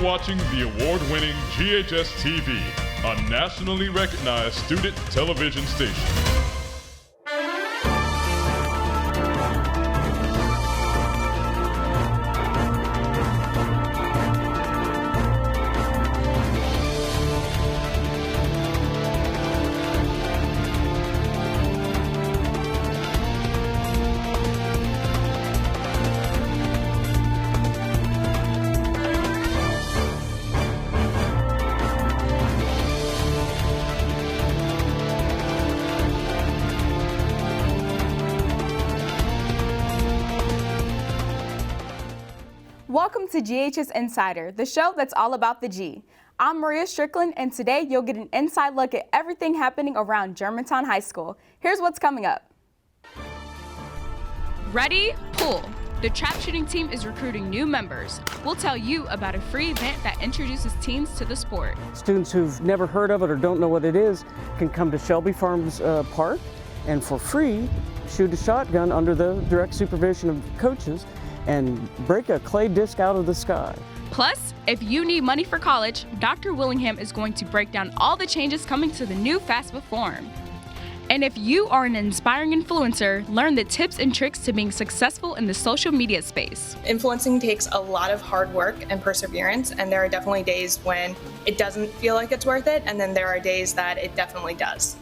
watching the award-winning GHS-TV, a nationally recognized student television station. Welcome to GHS Insider, the show that's all about the G. I'm Maria Strickland, and today you'll get an inside look at everything happening around Germantown High School. Here's what's coming up. Ready? Pull. The trap shooting team is recruiting new members. We'll tell you about a free event that introduces teens to the sport. Students who've never heard of it or don't know what it is can come to Shelby Farms Park and for free shoot a shotgun under the direct supervision of coaches and break a clay disc out of the sky. Plus, if you need money for college, Dr. Willingham is going to break down all the changes coming to the new FAFSA form. And if you are an inspiring influencer, learn the tips and tricks to being successful in the social media space. Influencing takes a lot of hard work and perseverance, and there are definitely days when it doesn't feel like it's worth it, and then there are days that it definitely does.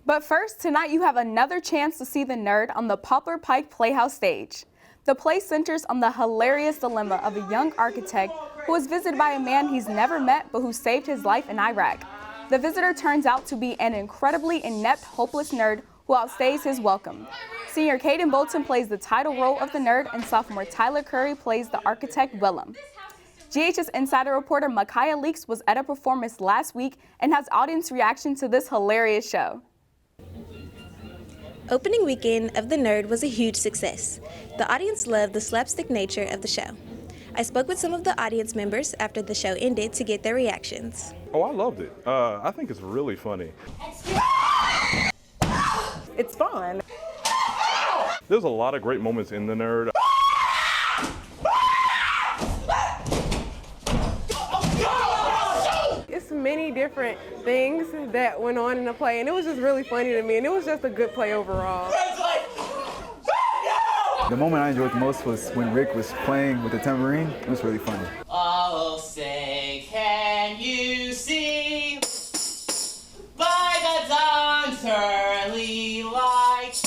But first, tonight you have another chance to see the nerd on the Poplar Pike Playhouse stage. The play centers on the hilarious dilemma of a young architect who was visited by a man he's never met but who saved his life in Iraq. The visitor turns out to be an incredibly inept, hopeless nerd who outstays his welcome. Senior Caden Bolton plays the title role of the nerd, and sophomore Tyler Curry plays the architect Willem. GHS Insider reporter Micaiah Leaks was at a performance last week and has audience reaction to this hilarious show. Opening weekend of The Nerd was a huge success. The audience loved the slapstick nature of the show. I spoke with some of the audience members after the show ended to get their reactions. Oh, I loved it. I think it's really funny. It's fun. There's a lot of great moments in The Nerd. It's many different things that went on in the play, and it was just really funny to me, and it was just a good play overall. The moment I enjoyed the most was when Rick was playing with the tambourine. It was really funny. I'll say, can you see by the dawn's early light?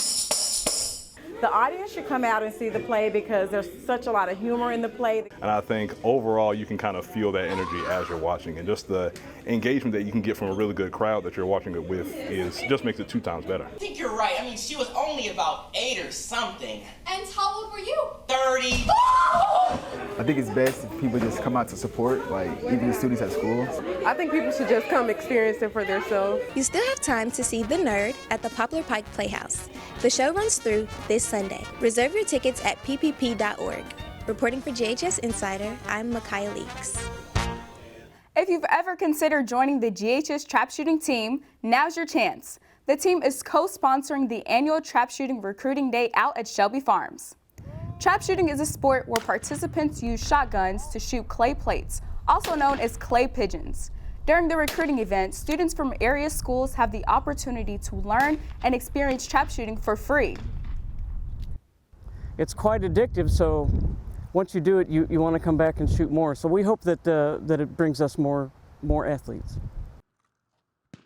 The audience should come out and see the play because there's such a lot of humor in the play. And I think overall you can kind of feel that energy as you're watching, and just the engagement that you can get from a really good crowd that you're watching it with just makes it 2 times better. I think you're right. I mean, she was only about 8 or something. And how old were you? 30. I think it's best if people just come out to support, like even the students at school. I think people should just come experience it for themselves. You still have time to see The Nerd at the Poplar Pike Playhouse. The show runs through this Sunday. Reserve your tickets at ppp.org. Reporting for GHS Insider, I'm Micaiah Leaks. If you've ever considered joining the GHS trap shooting team, now's your chance. The team is co-sponsoring the annual trap shooting recruiting day out at Shelby Farms. Trap shooting is a sport where participants use shotguns to shoot clay plates, also known as clay pigeons. During the recruiting event, students from area schools have the opportunity to learn and experience trap shooting for free. It's quite addictive, so once you do it, you want to come back and shoot more. So we hope that it brings us more athletes.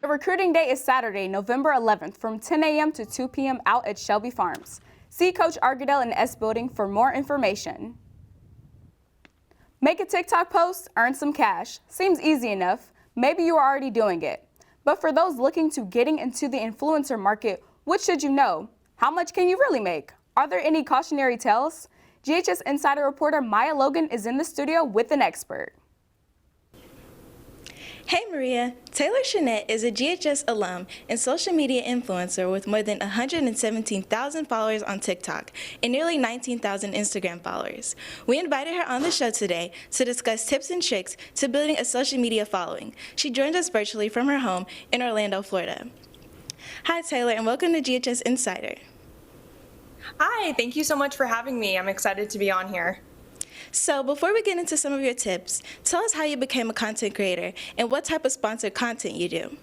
The recruiting day is Saturday, November 11th from 10 a.m. to 2 p.m. out at Shelby Farms. See Coach Argadell in S Building for more information. Make a TikTok post, earn some cash. Seems easy enough. Maybe you are already doing it. But for those looking to getting into the influencer market, what should you know? How much can you really make? Are there any cautionary tales? GHS Insider reporter Maya Logan is in the studio with an expert. Hey Maria, Taylor Shanette is a GHS alum and social media influencer with more than 117,000 followers on TikTok and nearly 19,000 Instagram followers. We invited her on the show today to discuss tips and tricks to building a social media following. She joined us virtually from her home in Orlando, Florida. Hi Taylor, and welcome to GHS Insider. Hi, thank you so much for having me. I'm excited to be on here. So before we get into some of your tips, tell us how you became a content creator and what type of sponsored content you do.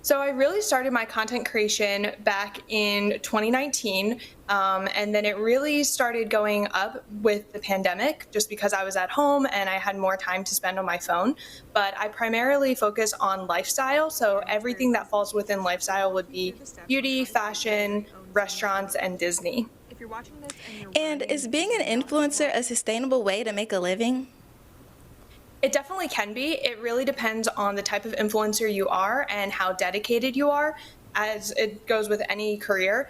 So I really started my content creation back in 2019, and then it really started going up with the pandemic just because I was at home and I had more time to spend on my phone. But I primarily focus on lifestyle, so everything that falls within lifestyle would be beauty, fashion, restaurants, and Disney. And is being an influencer a sustainable way to make a living? It definitely can be. It really depends on the type of influencer you are and how dedicated you are. As it goes with any career,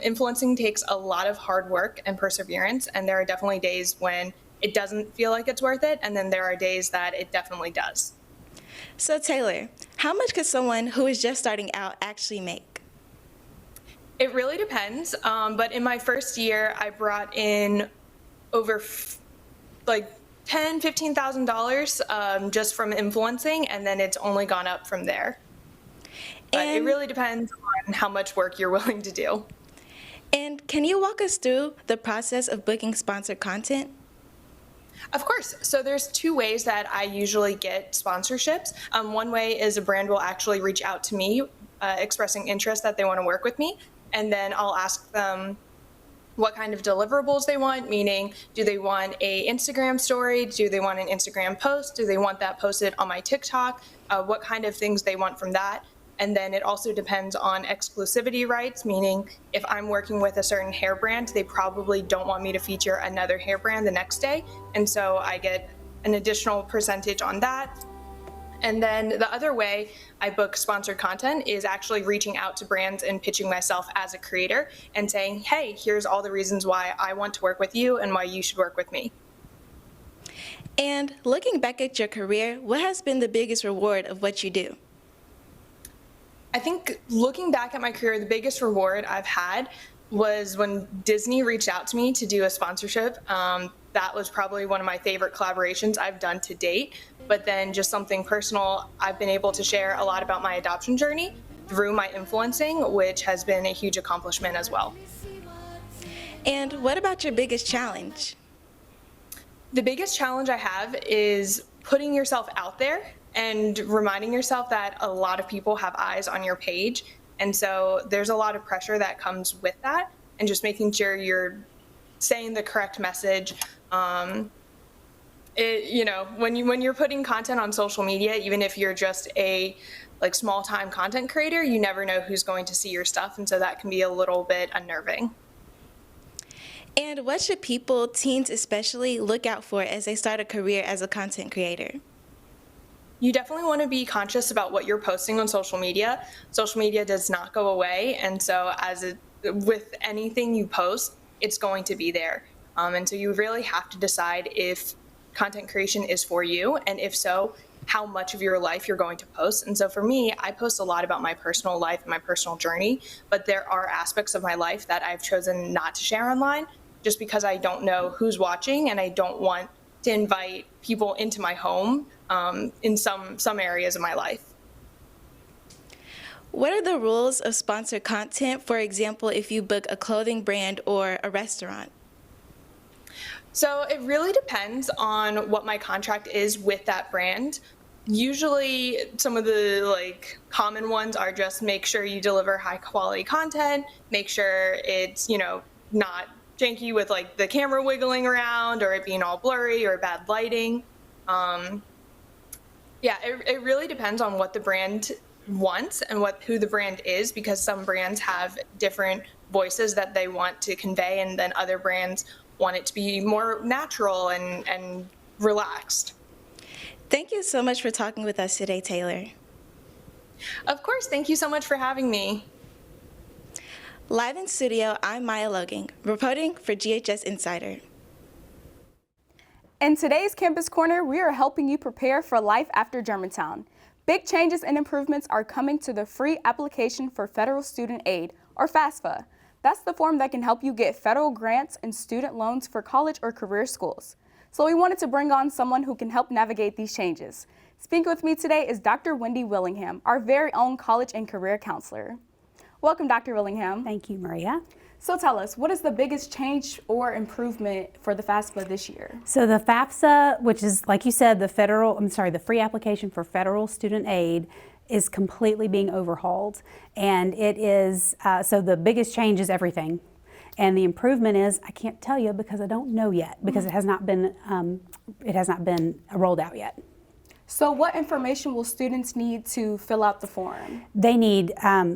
influencing takes a lot of hard work and perseverance, and there are definitely days when it doesn't feel like it's worth it, and then there are days that it definitely does. So Taylor, how much could someone who is just starting out actually make? It really depends, but in my first year, I brought in over $10,000-$15,000 just from influencing, and then it's only gone up from there. But it really depends on how much work you're willing to do. And can you walk us through the process of booking sponsored content? Of course. So there's two ways that I usually get sponsorships. One way is a brand will actually reach out to me expressing interest that they want to work with me, and then I'll ask them what kind of deliverables they want, meaning do they want an Instagram story, do they want an Instagram post, do they want that posted on my TikTok, what kind of things they want from that. And then it also depends on exclusivity rights, meaning if I'm working with a certain hair brand, they probably don't want me to feature another hair brand the next day, and so I get an additional percentage on that. And then the other way I book sponsored content is actually reaching out to brands and pitching myself as a creator and saying, hey, here's all the reasons why I want to work with you and why you should work with me. And looking back at your career, what has been the biggest reward of what you do? I think looking back at my career, the biggest reward I've had was when Disney reached out to me to do a sponsorship. That was probably one of my favorite collaborations I've done to date. But then just something personal, I've been able to share a lot about my adoption journey through my influencing, which has been a huge accomplishment as well. And what about your biggest challenge? The biggest challenge I have is putting yourself out there and reminding yourself that a lot of people have eyes on your page. And so there's a lot of pressure that comes with that, and just making sure you're saying the correct message. When you're putting content on social media, even if you're just a small-time content creator, you never know who's going to see your stuff, and so that can be a little bit unnerving. And what should people, teens especially, look out for as they start a career as a content creator? You definitely want to be conscious about what you're posting on social media. Social media does not go away, and so with anything you post, it's going to be there. And so you really have to decide if content creation is for you, and if so, how much of your life you're going to post. And so for me, I post a lot about my personal life and my personal journey, but there are aspects of my life that I've chosen not to share online just because I don't know who's watching, and I don't want to invite people into my home in some areas of my life. What are the rules of sponsored content, for example, if you book a clothing brand or a restaurant? So it really depends on what my contract is with that brand. Usually some of the common ones are just make sure you deliver high quality content, make sure it's, not janky with the camera wiggling around or it being all blurry or bad lighting. It really depends on what the brand wants and who the brand is, because some brands have different voices that they want to convey, and then other brands want it to be more natural and relaxed. Thank you so much for talking with us today, Taylor. Of course, thank you so much for having me. Live in studio, I'm Maya Logan, reporting for GHS Insider. In today's Campus Corner, we are helping you prepare for life after Germantown. Big changes and improvements are coming to the free application for Federal Student Aid, or FAFSA. That's the form that can help you get federal grants and student loans for college or career schools. So we wanted to bring on someone who can help navigate these changes. Speaking with me today is Dr. Wendy Willingham, our very own college and career counselor. Welcome, Dr. Willingham. Thank you, Maria. So tell us, what is the biggest change or improvement for the FAFSA this year? So the FAFSA, which is, like you said, the free application for federal student aid, is completely being overhauled. And it is, so the biggest change is everything. And the improvement is, I can't tell you because I don't know yet, because it has not been rolled out yet. So what information will students need to fill out the form? They need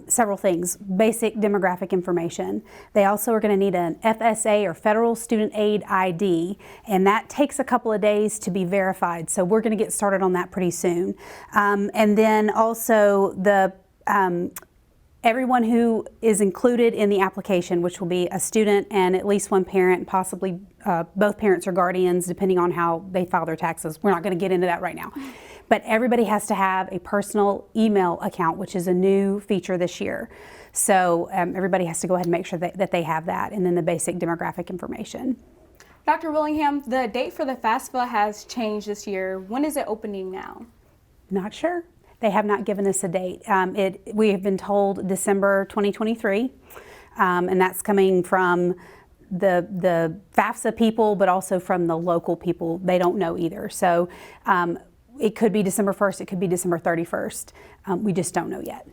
several things. Basic demographic information. They also are going to need an FSA or Federal Student Aid ID, and that takes a couple of days to be verified. So we're going to get started on that pretty soon. And then also everyone who is included in the application, which will be a student and at least one parent, possibly both parents or guardians, depending on how they file their taxes. We're not going to get into that right now. But everybody has to have a personal email account, which is a new feature this year. So everybody has to go ahead and make sure that they have that, and then the basic demographic information. Dr. Willingham, the date for the FAFSA has changed this year. When is it opening now? Not sure. They have not given us a date. We have been told December 2023, and that's coming from the FAFSA people, but also from the local people. They don't know either. So it could be December 1st, it could be December 31st. We just don't know yet.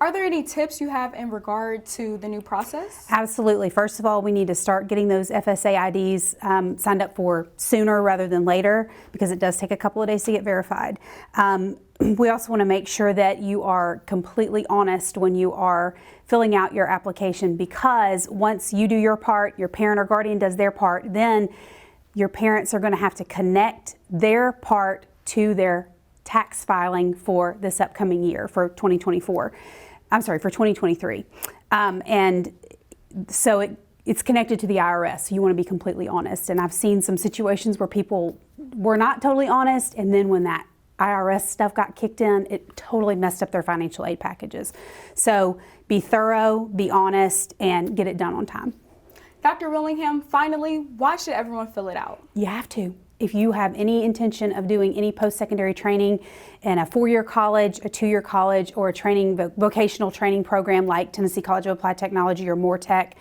Are there any tips you have in regard to the new process? Absolutely. First of all, we need to start getting those FSA IDs signed up for sooner rather than later, because it does take a couple of days to get verified. We also want to make sure that you are completely honest when you are filling out your application, because once you do your part, your parent or guardian does their part, then your parents are going to have to connect their part to their tax filing for this upcoming year, for 2024. I'm sorry, for 2023. And so it's connected to the IRS. So you want to be completely honest. And I've seen some situations where people were not totally honest, and then when that IRS stuff got kicked in, it totally messed up their financial aid packages. So be thorough, be honest, and get it done on time. Dr. Willingham, finally, why should everyone fill it out? You have to. If you have any intention of doing any post-secondary training in a 4-year college, a 2-year college, or a vocational training program like Tennessee College of Applied Technology or MoreTech,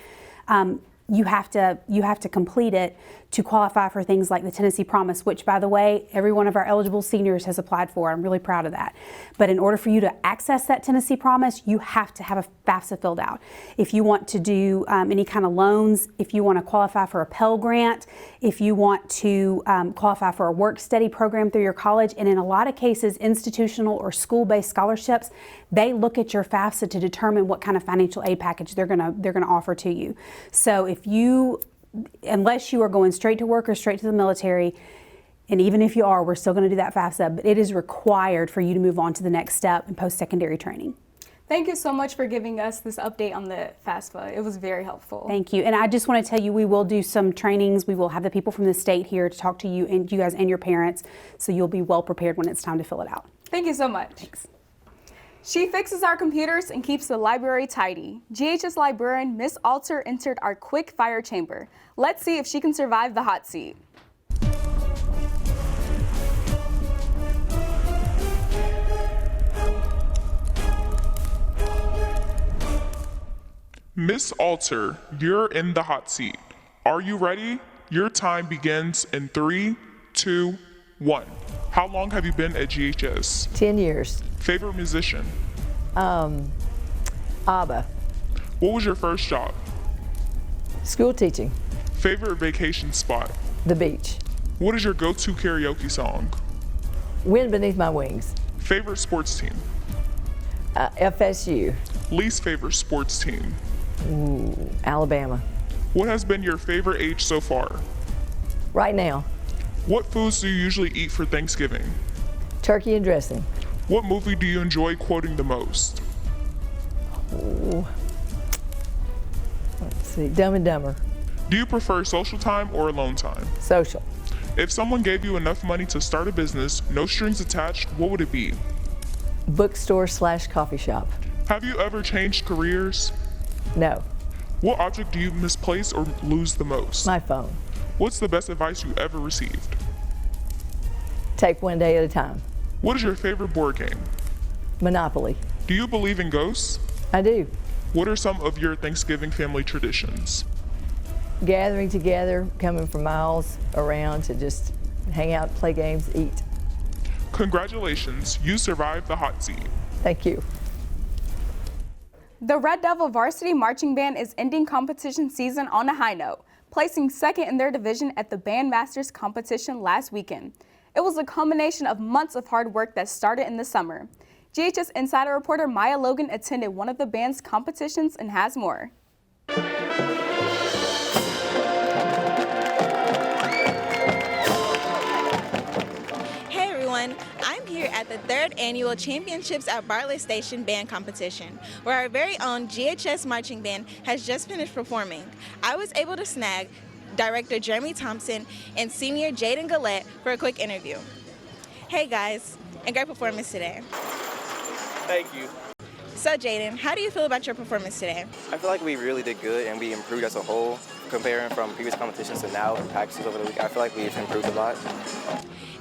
you have to complete it to qualify for things like the Tennessee Promise, which, by the way, every one of our eligible seniors has applied for. I'm really proud of that. But in order for you to access that Tennessee Promise, you have to have a FAFSA filled out. If you want to do any kind of loans, if you want to qualify for a Pell Grant, if you want to qualify for a work-study program through your college, and in a lot of cases, institutional or school-based scholarships, they look at your FAFSA to determine what kind of financial aid package they're gonna offer to you. So unless you are going straight to work or straight to the military, and even if you are, we're still going to do that FAFSA, but it is required for you to move on to the next step in post-secondary training. Thank you so much for giving us this update on the FAFSA. It was very helpful. Thank you. And I just want to tell you, we will do some trainings. We will have the people from the state here to talk to you and you guys and your parents, so you'll be well prepared when it's time to fill it out. Thank you so much. Thanks. She fixes our computers and keeps the library tidy. GHS librarian Miss Alter entered our quick fire chamber. Let's see if she can survive the hot seat. Miss Alter, you're in the hot seat. Are you ready? Your time begins in 3, 2, 1. How long have you been at GHS? 10 years. Favorite musician? ABBA. What was your first job? School teaching. Favorite vacation spot? The beach. What is your go-to karaoke song? Wind Beneath My Wings. Favorite sports team? FSU. Least favorite sports team? Ooh, Alabama. What has been your favorite age so far? Right now. What foods do you usually eat for Thanksgiving? Turkey and dressing. What movie do you enjoy quoting the most? Ooh. Let's see, Dumb and Dumber. Do you prefer social time or alone time? Social. If someone gave you enough money to start a business, no strings attached, what would it be? Bookstore/coffee shop. Have you ever changed careers? No. What object do you misplace or lose the most? My phone. What's the best advice you ever received? Take one day at a time. What is your favorite board game? Monopoly. Do you believe in ghosts? I do. What are some of your Thanksgiving family traditions? Gathering together, coming from miles around to just hang out, play games, eat. Congratulations, you survived the hot seat. Thank you. The Red Devil Varsity Marching Band is ending competition season on a high note, placing second in their division at the Bandmasters competition last weekend. It was a culmination of months of hard work that started in the summer. GHS Insider reporter Maya Logan attended one of the band's competitions and has more. I'm here at the 3rd Annual Championships at Bartlett Station Band Competition, where our very own GHS Marching Band has just finished performing. I was able to snag Director Jeremy Thompson and Senior Jaden Gillette for a quick interview. Hey guys, and great performance today. Thank you. So Jaden, how do you feel about your performance today? I feel like we really did good and we improved as a whole. Comparing from previous competitions to now and practices over the week, I feel like we've improved a lot.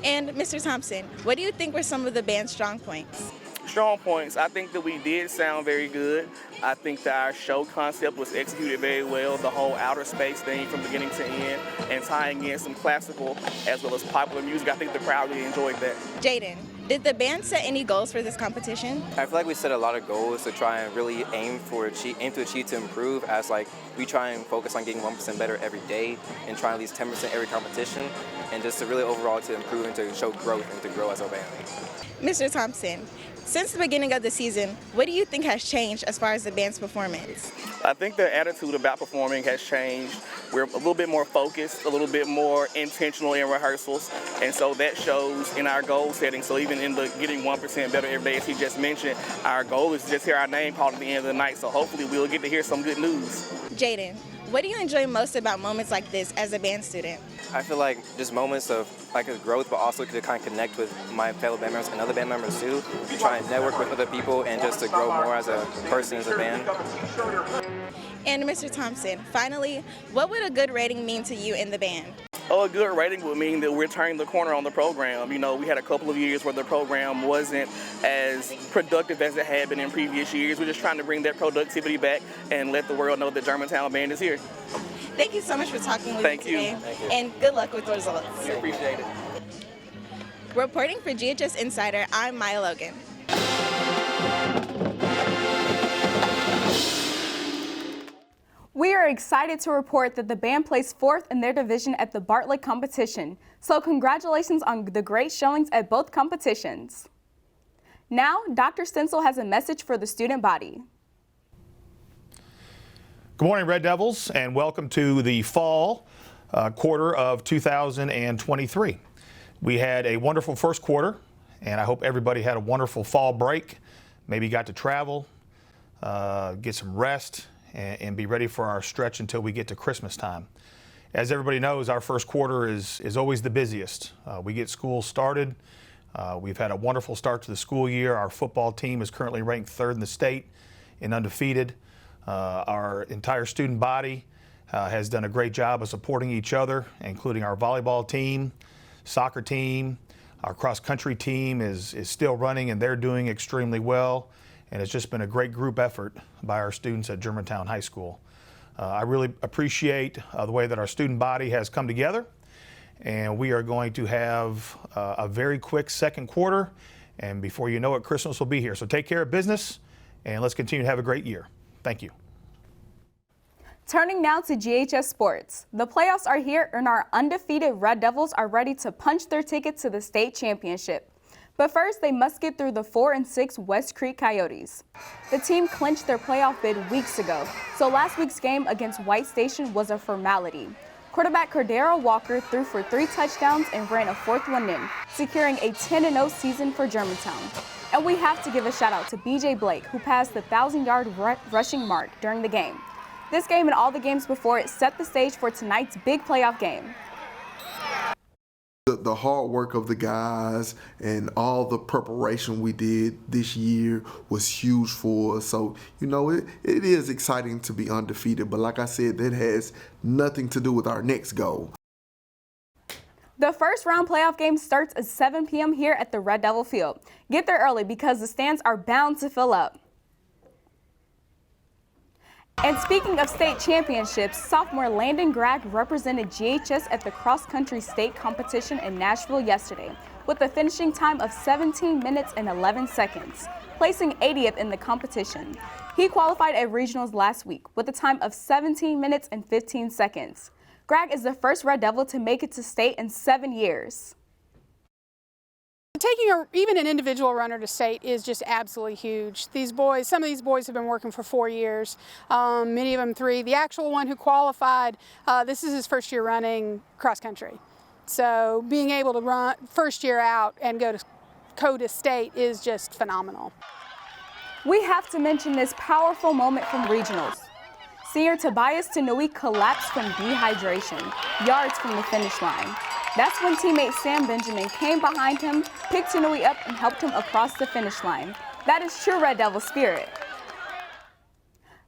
And Mr. Thompson, what do you think were some of the band's strong points? Strong points, I think that we did sound very good. I think that our show concept was executed very well, the whole outer space thing from beginning to end, and tying in some classical as well as popular music. I think the crowd really enjoyed that. Jaden, did the band set any goals for this competition? I feel like we set a lot of goals to try and really aim to achieve to improve, as like we try and focus on getting 1% better every day and trying at least 10% every competition, and just to really overall to improve and to show growth and to grow as a band. Mr. Thompson, since the beginning of the season, what do you think has changed as far as the band's performance? I think the attitude about performing has changed. We're a little bit more focused, a little bit more intentional in rehearsals, and so that shows in our goal setting. So even in the getting 1% better every day, as he just mentioned, our goal is to just hear our name called at the end of the night, so hopefully we'll get to hear some good news. Jaden, what do you enjoy most about moments like this as a band student? I feel like just moments of like a growth, but also to kind of connect with my fellow band members and other band members too. Try and network with other people and just to grow more as a person, as a band. And Mr. Thompson, finally, what would a good rating mean to you in the band? Oh, a good rating would mean that we're turning the corner on the program. You know, we had a couple of years where the program wasn't as productive as it had been in previous years. We're just trying to bring that productivity back and let the world know that Germantown Band is here. Thank you so much for talking with me today. Thank you. And good luck with the results. We appreciate it. Reporting for GHS Insider, I'm Maya Logan. We are excited to report that the band placed 4th in their division at the Bartlett competition. So congratulations on the great showings at both competitions. Now, Dr. Stencil has a message for the student body. Good morning, Red Devils, and welcome to the fall quarter of 2023. We had a wonderful first quarter, and I hope everybody had a wonderful fall break. Maybe got to travel, get some rest, and be ready for our stretch until we get to Christmas time. As everybody knows, our first quarter is always the busiest. We get school started. We've had a wonderful start to the school year. Our football team is currently ranked 3rd in the state and undefeated. Our entire student body has done a great job of supporting each other, including our volleyball team, soccer team. Our cross-country team is still running, and they're doing extremely well. And it's just been a great group effort by our students at Germantown High School. I really appreciate the way that our student body has come together, and we are going to have a very quick second quarter, and before you know it, Christmas will be here. So take care of business, and let's continue to have a great year. Thank you. Turning now to GHS Sports. The playoffs are here, and our undefeated Red Devils are ready to punch their ticket to the state championship. But first, they must get through the 4-6 West Creek Coyotes. The team clinched their playoff bid weeks ago, so last week's game against White Station was a formality. Quarterback Cordero Walker threw for 3 touchdowns and ran a 4th one in, securing a 10-0 season for Germantown. And we have to give a shout out to BJ Blake, who passed the 1,000-yard rushing mark during the game. This game and all the games before it set the stage for tonight's big playoff game. The hard work of the guys and all the preparation we did this year was huge for us. So, you know, it is exciting to be undefeated. But like I said, that has nothing to do with our next goal. The first round playoff game starts at 7 p.m. here at the Red Devil Field. Get there early because the stands are bound to fill up. And speaking of state championships, sophomore Landon Gregg represented GHS at the cross-country state competition in Nashville yesterday with a finishing time of 17 minutes and 11 seconds, placing 80th in the competition. He qualified at regionals last week with a time of 17 minutes and 15 seconds. Gregg is the first Red Devil to make it to state in 7 years. Taking even an individual runner to state is just absolutely huge. These boys, some of these boys have been working for 4 years, many of them 3. The actual one who qualified, this is his first year running cross country. So being able to run first year out and go to state is just phenomenal. We have to mention this powerful moment from regionals. Senior Tobias Tanui collapsed from dehydration, yards from the finish line. That's when teammate Sam Benjamin came behind him, picked Tanui up, and helped him across the finish line. That is true Red Devil spirit.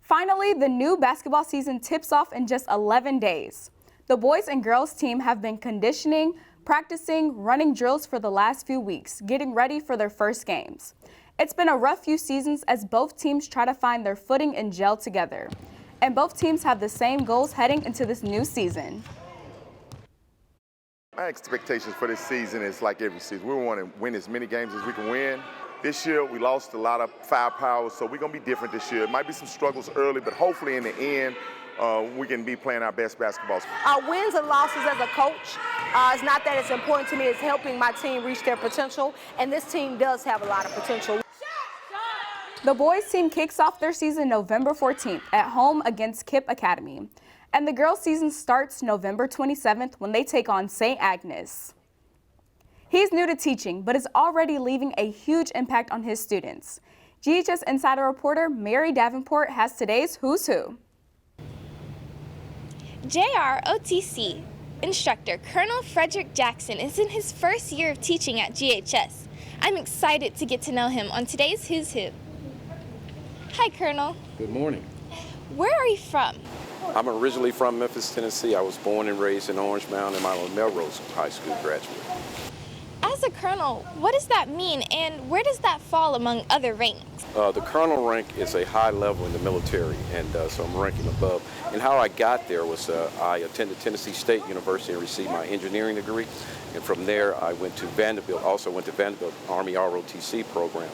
Finally, the new basketball season tips off in just 11 days. The boys and girls team have been conditioning, practicing, running drills for the last few weeks, getting ready for their first games. It's been a rough few seasons as both teams try to find their footing and gel together. And both teams have the same goals heading into this new season. My expectations for this season is like every season. We want to win as many games as we can win. This year, we lost a lot of firepower, so we're going to be different this year. It might be some struggles early, but hopefully in the end, we can be playing our best basketball. Wins and losses as a coach, it's not that it's important to me. It's helping my team reach their potential, and this team does have a lot of potential. The boys team kicks off their season November 14th at home against KIPP Academy. And the girls' season starts November 27th when they take on St. Agnes. He's new to teaching, but is already leaving a huge impact on his students. GHS Insider reporter Mary Davenport has today's Who's Who. JROTC instructor Colonel Frederick Jackson is in his first year of teaching at GHS. I'm excited to get to know him on today's Who's Who. Hi, Colonel. Good morning. Where are you from? I'm originally from Memphis, Tennessee. I was born and raised in Orange Mound, and I'm a Melrose High School graduate. As a colonel, what does that mean, and where does that fall among other ranks? The colonel rank is a high level in the military, and so I'm ranking above. And how I got there was I attended Tennessee State University and received my engineering degree. And from there, I went to Vanderbilt, Army ROTC program,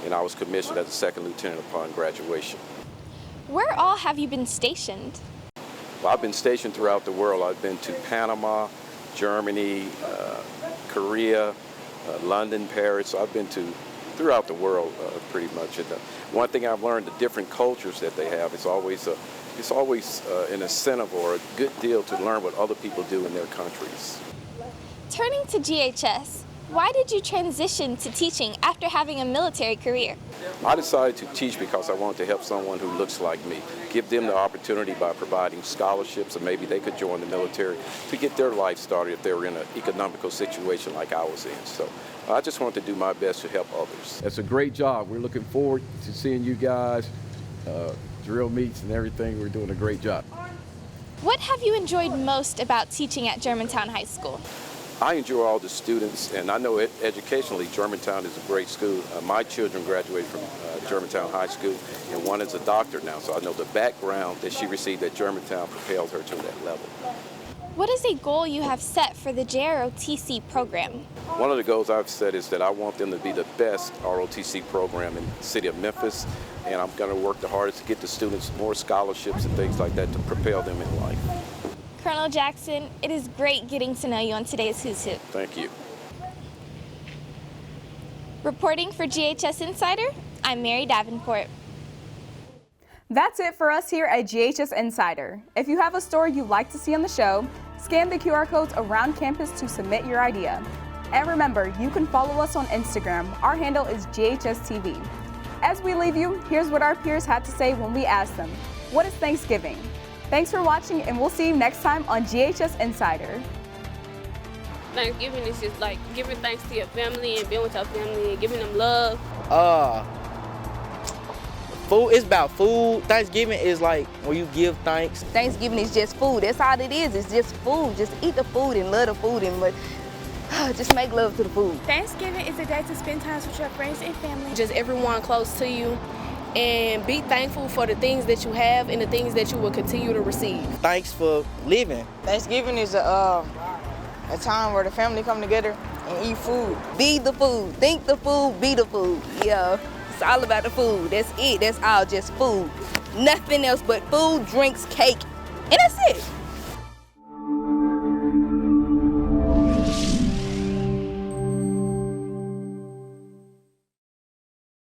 and I was commissioned as a second lieutenant upon graduation. Where all have you been stationed? Well, I've been stationed throughout the world. I've been to Panama, Germany, Korea, London, Paris. So I've been to throughout the world pretty much. And one thing I've learned, the different cultures that they have, it's always an incentive or a good deal to learn what other people do in their countries. Turning to GHS, why did you transition to teaching after having a military career? I decided to teach because I wanted to help someone who looks like me, give them the opportunity by providing scholarships, and maybe they could join the military to get their life started if they were in an economical situation like I was in. So I just wanted to do my best to help others. It's a great job. We're looking forward to seeing you guys, drill meets and everything. We're doing a great job. What have you enjoyed most about teaching at Germantown High School? I enjoy all the students, and I know educationally Germantown is a great school. My children graduated from Germantown High School, and one is a doctor now, so I know the background that she received at Germantown propelled her to that level. What is a goal you have set for the JROTC program? One of the goals I've set is that I want them to be the best ROTC program in the city of Memphis, and I'm going to work the hardest to get the students more scholarships and things like that to propel them in life. Colonel Jackson, it is great getting to know you on today's Who's Who. Thank you. Reporting for GHS Insider, I'm Mary Davenport. That's it for us here at GHS Insider. If you have a story you'd like to see on the show, scan the QR codes around campus to submit your idea. And remember, you can follow us on Instagram. Our handle is GHS-TV. As we leave you, here's what our peers had to say when we asked them, what is Thanksgiving? Thanks for watching, and we'll see you next time on GHS Insider. Thanksgiving is just like giving thanks to your family and being with your family and giving them love. Food is about food. Thanksgiving is like when you give thanks. Thanksgiving is just food. That's all it is. It's just food. Just eat the food and love the food and just make love to the food. Thanksgiving is a day to spend time with your friends and family. Just everyone close to you and be thankful for the things that you have and the things that you will continue to receive. Thanks for living. Thanksgiving is a time where the family come together and eat food. Be the food. Think the food, be the food. Yeah, it's all about the food. That's it. That's all, just food. Nothing else but food, drinks, cake, and that's it.